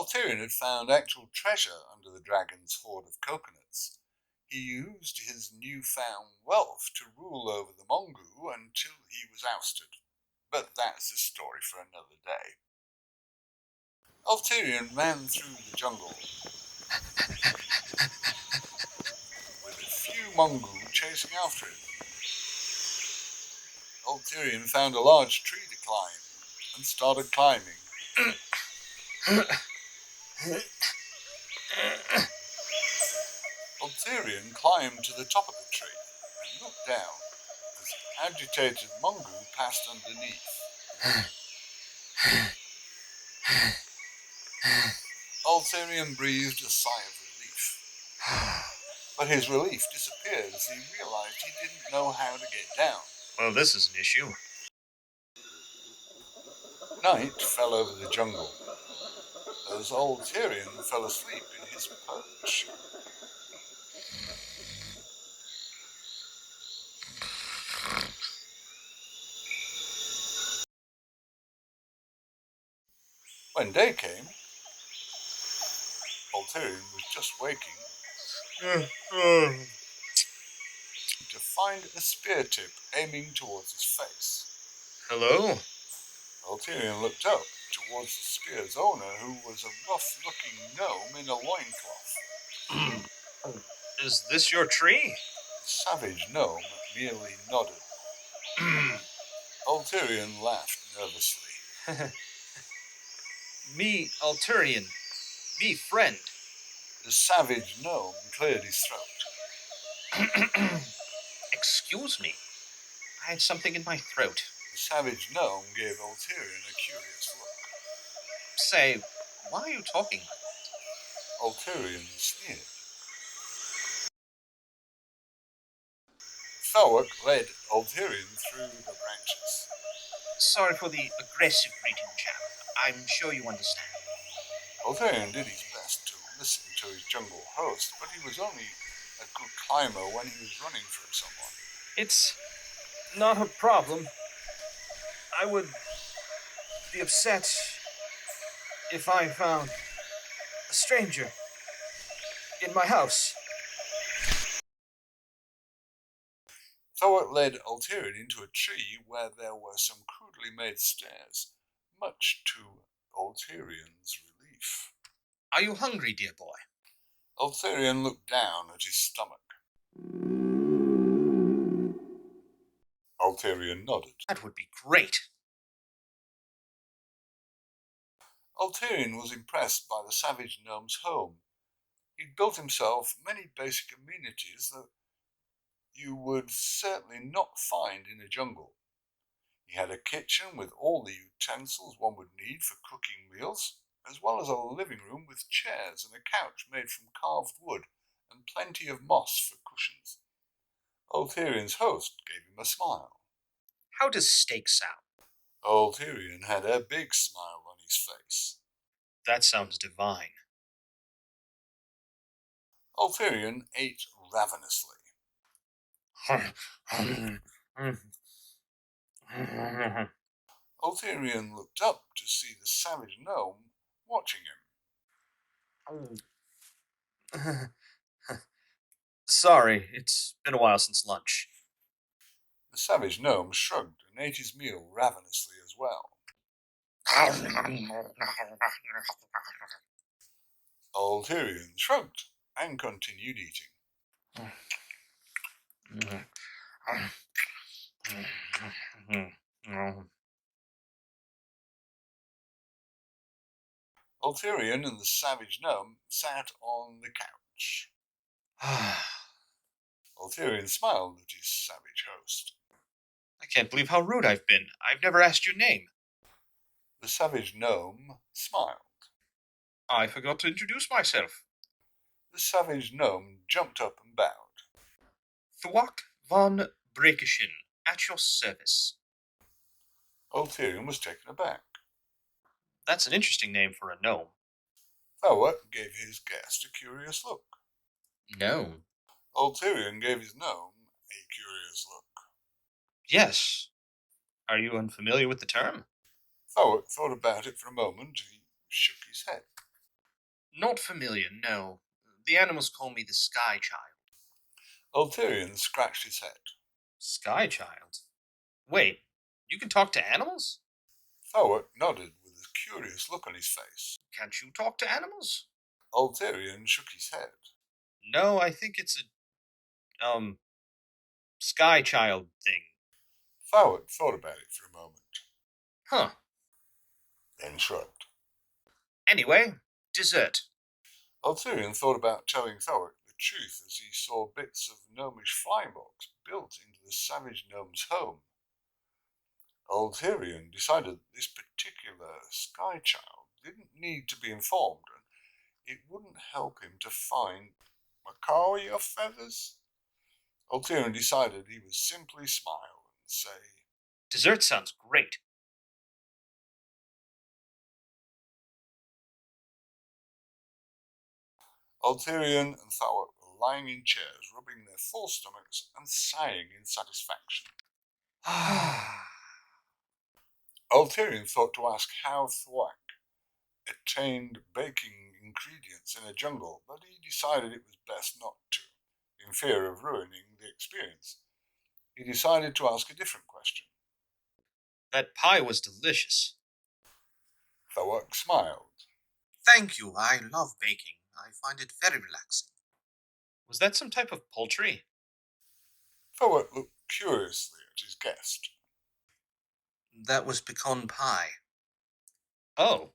Ulterion had found actual treasure under the dragon's hoard of coconuts. He used his newfound wealth to rule over the Mongu until he was ousted. But that's a story for another day. Ulterion ran through the jungle, with a few Mongu chasing after him. Ulterion found a large tree to climb, and started climbing. Ulterion climbed to the top of the tree, and looked down, as agitated Mongu passed underneath. Ulterion breathed a sigh of relief. But his relief disappeared as he realized he didn't know how to get down. Well, this is an issue. Night fell over the jungle, as Ulterion fell asleep in his perch. When day came, Ulterion was just waking to find a spear tip aiming towards his face. Hello? Ulterion looked up towards the spear's owner, who was a rough-looking gnome in a loincloth. Is this your tree? The savage gnome merely nodded. Ulterion laughed nervously. Me, Ulterion. Me, friend. The savage gnome cleared his throat. Excuse me. I had something in my throat. The savage gnome gave Ulterion a curious look. Say, why are you talking like that? Ulterion sneered. Thawak led Ulterion through the branches. Sorry for the aggressive greeting, chap. I'm sure you understand. Ulterion did his best to listen to his jungle host, but he was only a good climber when he was running from someone. It's not a problem. I would be upset if I found a stranger in my house. Thawak led Ulterion into a tree where there were some crudely made stairs, much to Ulterion's relief. Are you hungry, dear boy? Ulterion looked down at his stomach. Ulterion nodded. That would be great. Ulterion was impressed by the savage gnome's home. He'd built himself many basic amenities that you would certainly not find in a jungle. He had a kitchen with all the utensils one would need for cooking meals, as well as a living room with chairs and a couch made from carved wood and plenty of moss for cushions. Ulterion's host gave him a smile. How does steak sound? Ulterion had a big smile on his face. That sounds divine. Ulterion ate ravenously. Ulterion looked up to see the savage gnome watching him. Sorry, it's been a while since lunch. The savage gnome shrugged and ate his meal ravenously as well. Ulterion shrugged and continued eating. Ulterion and the savage gnome sat on the couch. Ulterion smiled at his savage host. I can't believe how rude I've been. I've never asked your name. The savage gnome smiled. I forgot to introduce myself. The savage gnome jumped up and bowed. Thawak von Brekishin, at your service. Ulterion was taken aback. That's an interesting name for a gnome. Thawak gave his guest a curious look. Gnome? Ulterion gave his gnome a curious look. Yes. Are you unfamiliar with the term? Thawak thought about it for a moment. He shook his head. Not familiar, no. The animals call me the Sky Child. Ulterion scratched his head. Sky Child? Wait, you can talk to animals? Thawak nodded with a curious look on his face. Can't you talk to animals? Ulterion shook his head. No, I think it's a, Sky Child thing. Thawak thought about it for a moment, Huh. then shrugged. Anyway, dessert. Ulterion thought about telling Thawak the truth as he saw bits of gnomish flying box built into the savage gnome's home. Ulterion decided that this particular sky child didn't need to be informed, and it wouldn't help him to find Macawya feathers. Ulterion decided he would simply smile and say, Dessert sounds great. Ulterion and Thawak were lying in chairs, rubbing their full stomachs and sighing in satisfaction. Ulterion thought to ask how Thawak attained baking ingredients in a jungle, but he decided it was best not to, in fear of ruining the experience. He decided to ask a different question. That pie was delicious. Thawak smiled. Thank you. I love baking. I find it very relaxing. Was that some type of poultry? Thawak looked curiously at his guest. That was pecan pie. Oh.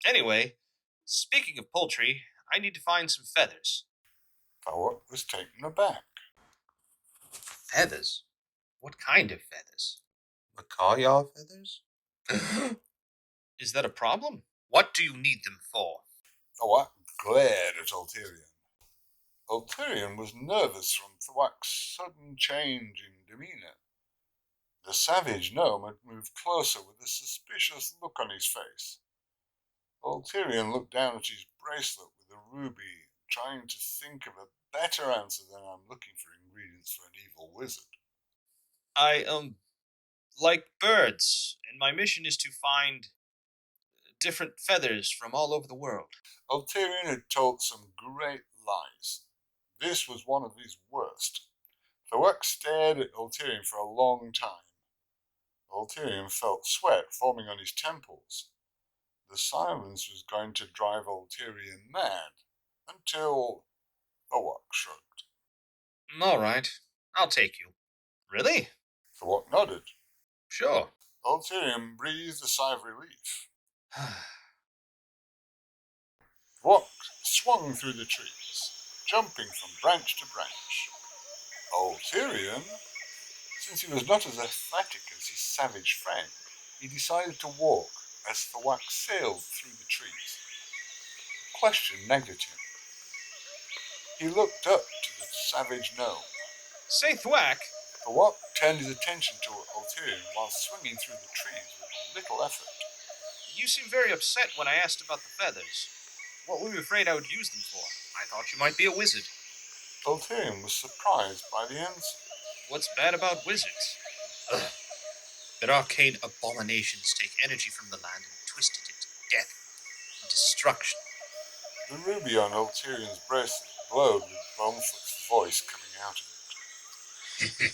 Anyway, speaking of poultry, I need to find some feathers. Thawak was taken aback. Feathers? What kind of feathers? Macawya feathers? Is that a problem? What do you need them for? Thawak glared at Ulterion. Ulterion was nervous from Thawak's sudden change in demeanour. The savage gnome had moved closer with a suspicious look on his face. Ulterion looked down at his bracelet with a ruby, trying to think of a better answer than I'm looking for ingredients for an evil wizard. I, like birds, and my mission is to find different feathers from all over the world. Ulterion had told some great lies. This was one of his worst. Thawak stared at Ulterion for a long time. Ulterion felt sweat forming on his temples. The silence was going to drive Ulterion mad, until Thawak shrugged. All right, I'll take you. Really? Thawak nodded. Sure. Ulterion breathed a sigh of relief. Thawak swung through the trees, jumping from branch to branch. Ulterion, since he was not as athletic as his savage friend, he decided to walk as Thawak sailed through the trees. A question nagged at him. He looked up to the savage gnome. Say, Thawak. Thawak turned his attention to Ulterion while swinging through the trees with little effort. You seemed very upset when I asked about the feathers. What were you afraid I would use them for? I thought you might be a wizard. Ulterion was surprised by the answer. What's bad about wizards? Ugh. Their arcane abominations take energy from the land and twist it into death and destruction. The ruby on Ulterion's bracelet glowed with Bonefoot's voice coming out of it.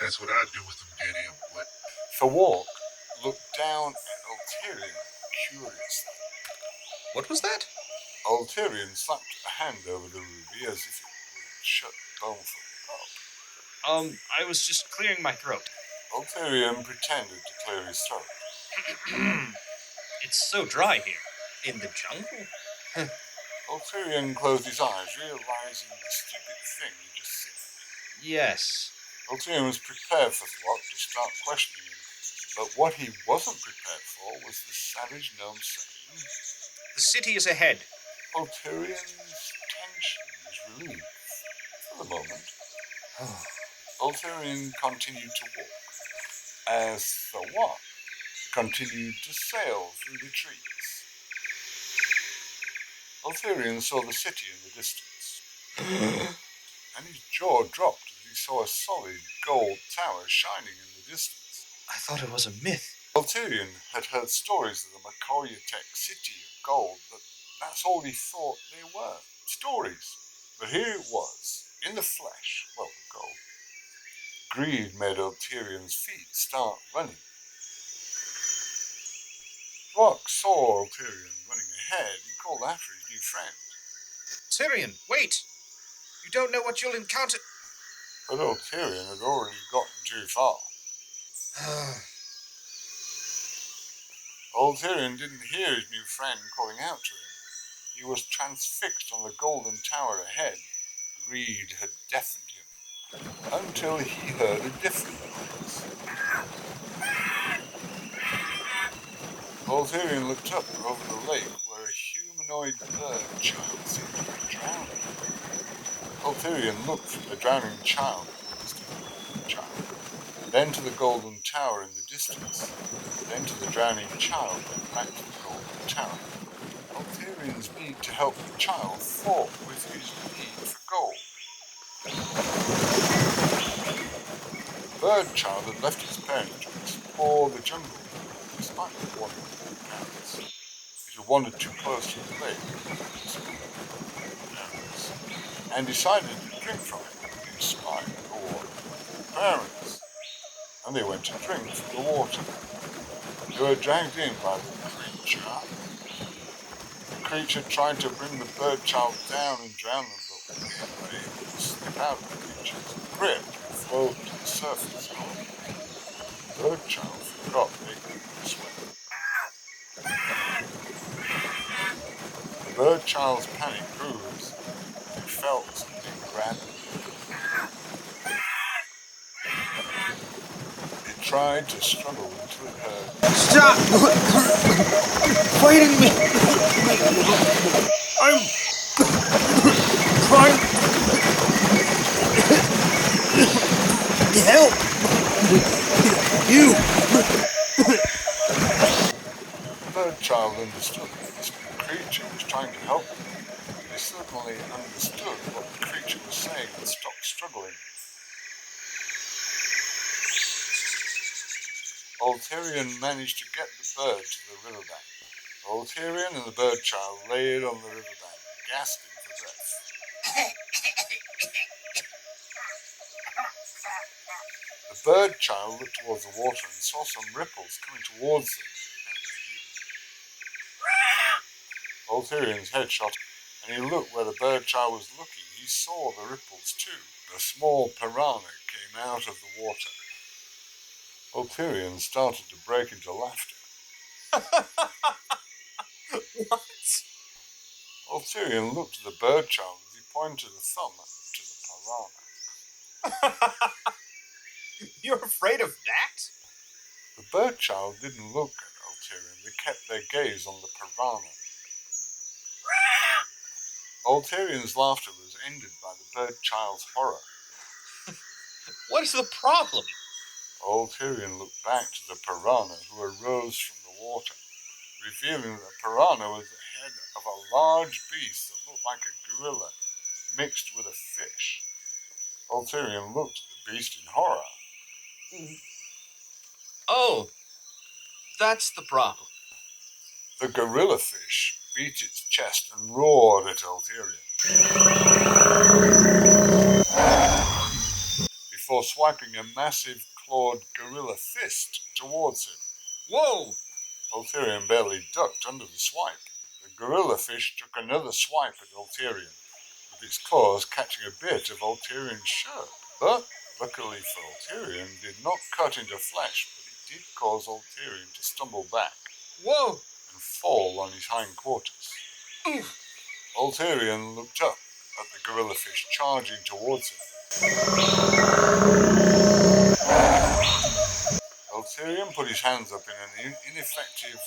That's what I do with them dead end what? Thawak looked down at Ulterion curiously. What was that? Ulterion slapped a hand over the ruby as if it would shut Bonefoot up. I was just clearing my throat. Ulterion pretended to clear his throat. It's so dry here. In the jungle? Ulterion closed his eyes, realizing the stupid thing he just said. Yes. Ulterion was prepared for Thawak to start questioning him, but what he wasn't prepared for was the savage gnome saying, The city is ahead. Ulterion's tension was relieved for the moment. Ulterion continued to walk, as Thawak continued to sail through the trees. Ulterion saw the city in the distance, and his jaw dropped as he saw a solid gold tower shining in the distance. I thought it was a myth. Ulterion had heard stories of the Macawya city of gold, but that's all he thought they were, stories. But here it was, in the flesh, well, gold. Greed made Ulterion's feet start running. Thawak saw Ulterion running ahead. He called after his new friend. Tyrion, wait! You don't know what you'll encounter. But Ulterion had already gotten too far. Ulterion didn't hear his new friend calling out to him. He was transfixed on the golden tower ahead. Greed had deafened him, until he heard a different noise. Ulterion looked up over the lake where a humanoid bird child seemed to be drowning. Ulterion looked from the drowning child then to the golden tower in the distance, then to the drowning child, then back to the golden tower. Ulterion's need to help the child fought with his need for gold. The bird child had left his parents to explore the jungle, despite not wanting to be parents. It had wandered too close to the lake, and decided to drink from it, despite the parents. And they went to drink from the water. They were dragged in by the creature. The creature tried to bring the bird child down and drown them, but when they were able to slip out of the creature's grip and float to the surface. The bird child forgot they could swim. The bird child's panic grew as it felt something grab him. Tried to struggle until it heard. Stop fighting me! I'm trying to help you! The bird child understood that this creature was trying to help them. They certainly understood what the creature was saying and stopped struggling. Ulterion managed to get the bird to the riverbank. Ulterion and the bird child laid on the riverbank, gasping for breath. The bird child looked towards the water and saw some ripples coming towards them. Ulterion's head shot, and he looked where the bird child was looking. He saw the ripples too. A small piranha came out of the water. Ulterion started to break into laughter. What? Ulterion looked at the bird child as he pointed a thumb to the piranha. You're afraid of that? The bird child didn't look at Ulterion. They kept their gaze on the piranha. Ulterion's laughter was ended by the bird child's horror. What is the problem? Ulterion looked back to the piranha, who arose from the water, revealing that the piranha was the head of a large beast that looked like a gorilla mixed with a fish. Ulterion looked at the beast in horror. Oh, that's the problem. The gorilla fish beat its chest and roared at Ulterion, before swiping a massive clawed gorilla fist towards him. Whoa! Ulterion barely ducked under the swipe. The gorilla fish took another swipe at Ulterion, with its claws catching a bit of Ulterion's shirt. But, luckily for Ulterion, did not cut into flesh, but it did cause Ulterion to stumble back. Whoa! And fall on his hindquarters. Ulterion looked up at the gorilla fish charging towards him. Ulterion put his hands up in an ineffective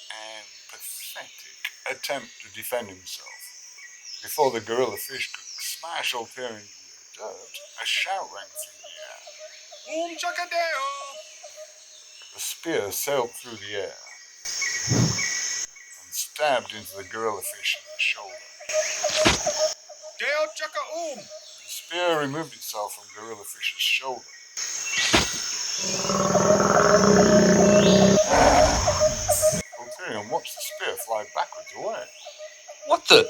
and pathetic attempt to defend himself. Before the gorilla fish could smash Ulterion into the dirt, a shout rang through the air. Chakadeo! The spear sailed through the air and stabbed into the gorilla fish in the shoulder. Deo Chaka The spear removed itself from gorilla fish's shoulder. Ulterion watched the spear fly backwards away, What the?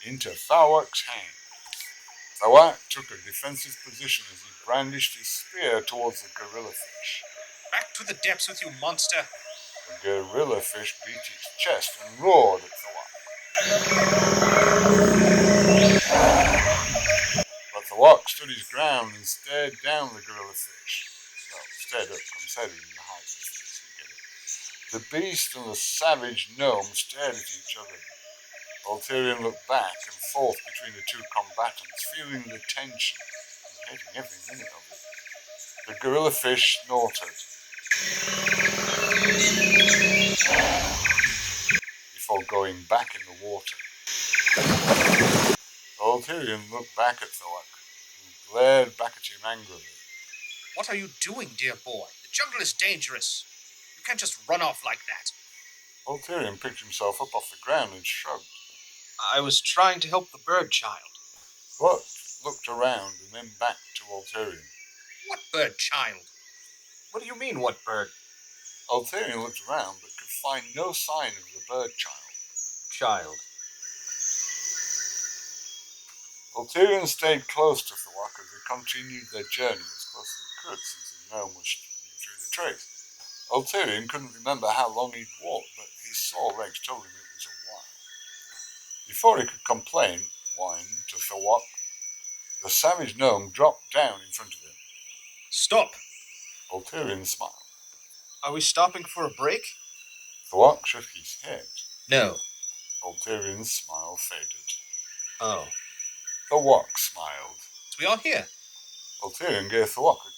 into Thawak's hand. Thawak took a defensive position as he brandished his spear towards the gorilla fish. Back to the depths with you, monster. The gorilla fish beat its chest and roared at Thawak. But Thawak stood his ground and stared down the gorilla fish. No, stared up, considering the height of this, you get it. The beast and the savage gnome stared at each other. Ulterion looked back and forth between the two combatants, feeling the tension and hating every minute of it. The gorilla fish snorted before going back in the water. Ulterion looked back at Thawak and glared back at him angrily. What are you doing, dear boy? The jungle is dangerous. You can't just run off like that. Ulterion picked himself up off the ground and shrugged. I was trying to help the bird child. Thawak looked around and then back to Ulterion. What bird child? What do you mean, what bird? Ulterion looked around but could find no sign of the bird child. Child. Ulterion stayed close to Thawak as they continued their journey as close as they could, since the gnome was through the trees. Ulterion couldn't remember how long he'd walked, but his sore legs told him it was a while. Before he could whine to Thawak, the savage gnome dropped down in front of him. Stop. Ulterion smiled. Are we stopping for a break? Thawak shook his head. No. Ulterion's smile faded. Oh. Thawak smiled. We are here. Ulterion gave Thawak a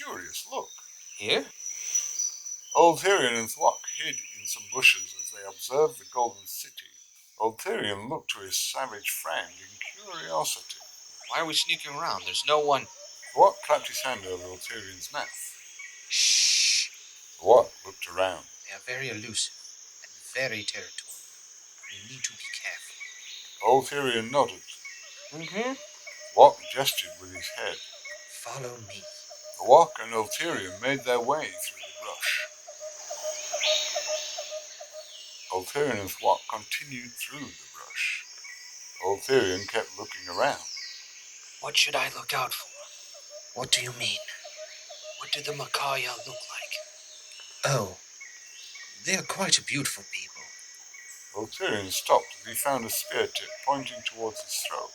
curious look. Here? Ulterion and Thawak hid in some bushes as they observed the Golden City. Ulterion looked to his savage friend in curiosity. Why are we sneaking around? There's no one. Thawak clapped his hand over Ulterion's mouth. Shh. Thawak looked around. They are very elusive and very territorial. We need to be careful. Ulterion nodded. Mm-hmm. Thawak gestured with his head. Follow me. Thawak and Ulterion made their way through the brush. Ulterion and Thawak continued through the brush. Ulterion kept looking around. What should I look out for? What do you mean? What do the Macawya look like? Oh, they are quite a beautiful people. Ulterion stopped as he found a spear tip pointing towards his throat.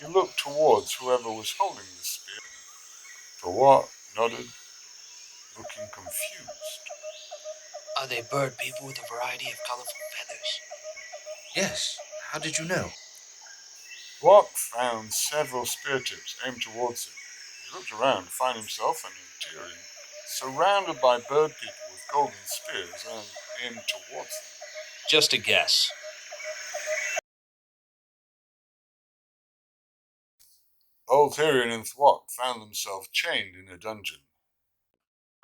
He looked towards whoever was holding the spear. Thawak nodded, looking confused. Are they bird people with a variety of colorful feathers? Yes. How did you know? Thawak found several spear tips aimed towards him. He looked around to find himself and Ulterion surrounded by bird people with golden spears aimed towards them. Just a guess. Ulterion and Thawak found themselves chained in a dungeon.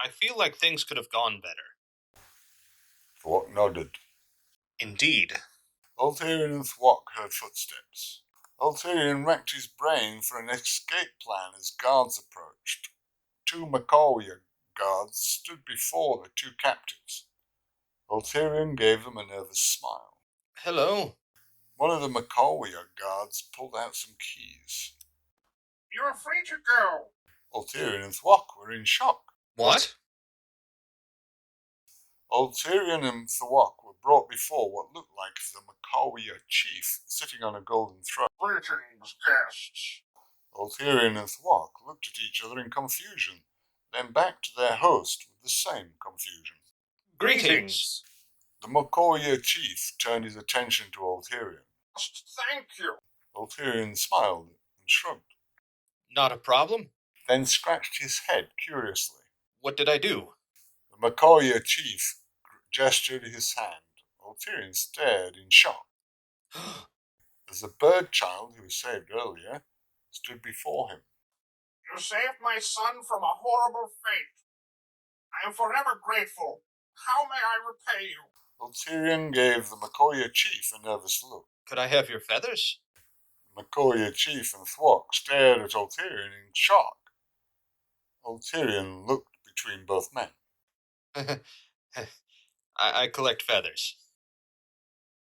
I feel like things could have gone better. Thawak nodded. Indeed. Ulterion and Thawak heard footsteps. Ulterion racked his brain for an escape plan as guards approached. Two Macawya guards stood before the two captives. Ulterion gave them a nervous smile. Hello. One of the Macawya guards pulled out some keys. You're free to go. Ulterion and Thawak were in shock. What? Ulterion and Thawak were brought before what looked like the Macawya chief sitting on a golden throne. Greetings, guests. Ulterion and Thawak looked at each other in confusion, then back to their host with the same confusion. Greetings. The Macawya chief turned his attention to Ulterion. Thank you. Ulterion smiled and shrugged, Not a problem. then scratched his head curiously. What did I do? The Macawya chief gestured his hand. Ulterion stared in shock as the bird child who was saved earlier stood before him. You saved my son from a horrible fate. I am forever grateful. How may I repay you? Ulterion gave the Macawya chief a nervous look. Could I have your feathers? The Macawya chief and Thawak stared at Ulterion in shock. Ulterion looked between both men. I collect feathers.